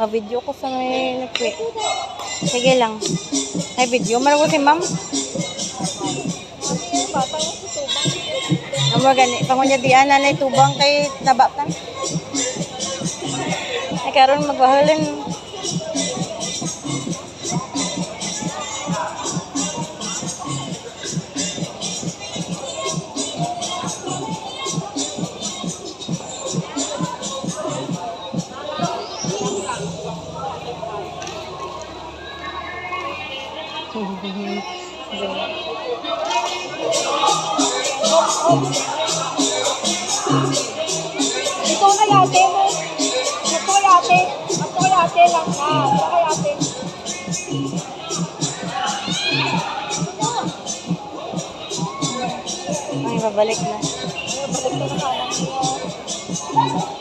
Ma-video ko sa may nag-tweet. Sige lang. May video. Marago si ma'am. Naman gani. Pangunya diyan na na tubang kay nabatan. Ay karon magbahalin. Ito kay ate mo. Ito kay ate. Ito kay ate lang na. Ito kay ate. Ay, babalik na. Balik na kanan mo.